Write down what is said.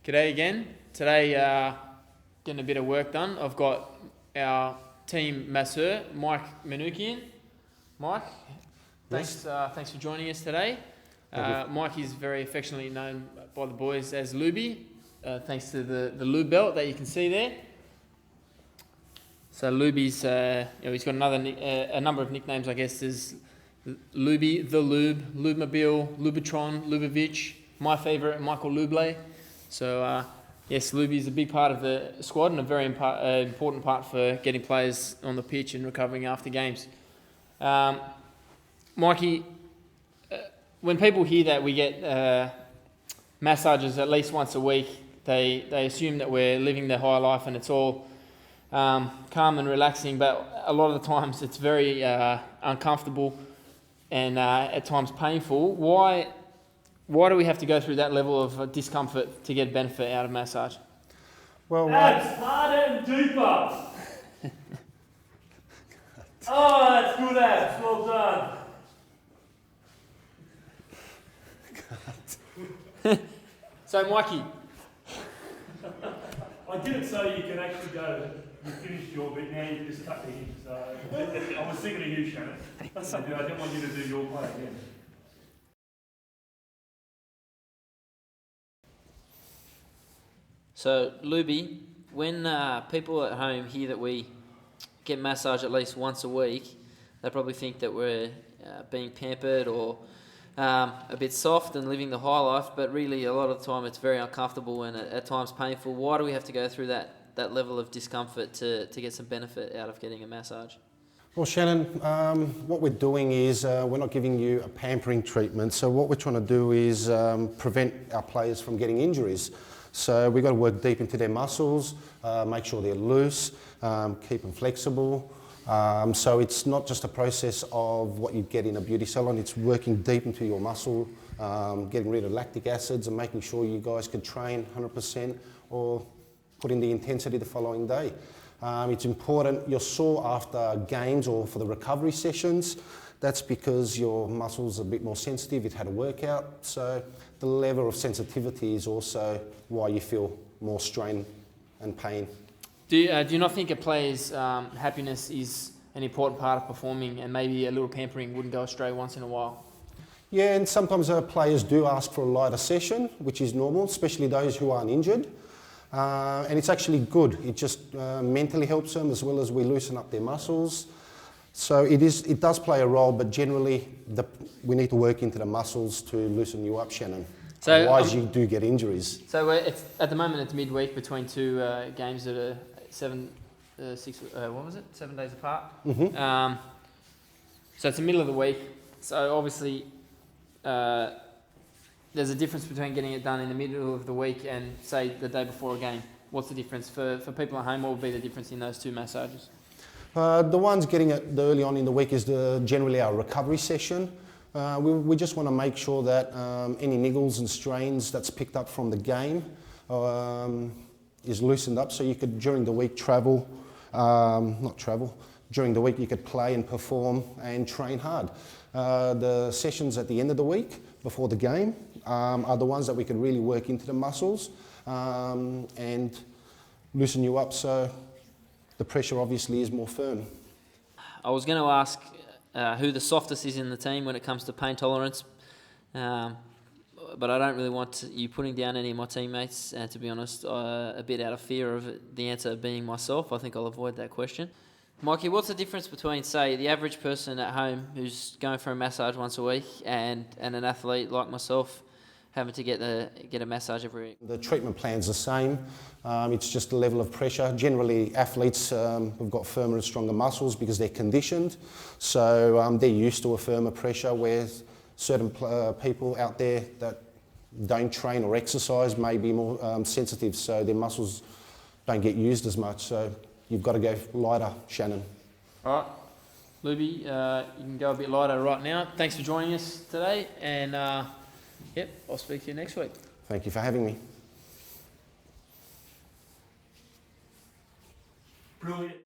G'day again. Today, getting a bit of work done. I've got our team masseur, Mike Manukian. Mike, thanks for joining us today. Mike is very affectionately known by the boys as Luby, thanks to the lube belt that you can see there. So Luby's, he's got a number of nicknames, I guess. There's Luby, The Lube, Lubemobile, Lubitron, Lubavitch, my favourite, Michael Luble. So yes, Luby is a big part of the squad and a very important part for getting players on the pitch and recovering after games. Mikey, when people hear that we get massages at least once a week, they assume that we're living the high life and it's all calm and relaxing, but a lot of the times it's very uncomfortable and at times painful. Why do we have to go through that level of discomfort to get benefit out of massage? Well, that's harder and deeper. Oh, that's good abs. Well done. So, Mikey. I did it so you can actually go, you finished your bit, now you just cut in. So I was thinking of you, Shannon. I didn't want you to do your play again. So, Luby, when people at home hear that we get massage at least once a week, they probably think that we're being pampered or a bit soft and living the high life, but really a lot of the time it's very uncomfortable and at times painful. Why do we have to go through that level of discomfort to get some benefit out of getting a massage? Well, Shannon, what we're doing is we're not giving you a pampering treatment. So what we're trying to do is prevent our players from getting injuries. So we've got to work deep into their muscles, make sure they're loose, keep them flexible. So it's not just a process of what you get in a beauty salon, it's working deep into your muscle, getting rid of lactic acids and making sure you guys can train 100% or put in the intensity the following day. It's important, you're sore after games or for the recovery sessions. That's because your muscles are a bit more sensitive, you've had a workout, so the level of sensitivity is also why you feel more strain and pain. Do you not think a player's happiness is an important part of performing and maybe a little pampering wouldn't go astray once in a while? Yeah, and sometimes players do ask for a lighter session, which is normal, especially those who aren't injured. And it's actually good. It just mentally helps them as well as we loosen up their muscles. So it does play a role, but generally we need to work into the muscles to loosen you up, Shannon. So, otherwise you do get injuries. So at the moment it's midweek between two games that are 7 days apart. Mm-hmm. So it's the middle of the week. So obviously there's a difference between getting it done in the middle of the week and say the day before a game. What's the difference for people at home? What would be the difference in those two massages? The ones getting it early on in the week is generally our recovery session. We just want to make sure that any niggles and strains that's picked up from the game is loosened up, so you could during the week during the week you could play and perform and train hard. The sessions at the end of the week before the game are the ones that we can really work into the muscles and loosen you up, so the pressure obviously is more firm. I was going to ask who the softest is in the team when it comes to pain tolerance, but I don't really want you putting down any of my teammates, to be honest, a bit out of fear of the answer being myself. I think I'll avoid that question. Mikey, what's the difference between, say, the average person at home who's going for a massage once a week and an athlete like myself having to get a massage every week? The treatment plan's the same. It's just the level of pressure. Generally, athletes have got firmer and stronger muscles because they're conditioned. So they're used to a firmer pressure, whereas certain people out there that don't train or exercise may be more sensitive, so their muscles don't get used as much. So you've got to go lighter, Shannon. All right. Luby, you can go a bit lighter right now. Thanks for joining us today, and yep, I'll speak to you next week. Thank you for having me. Brilliant.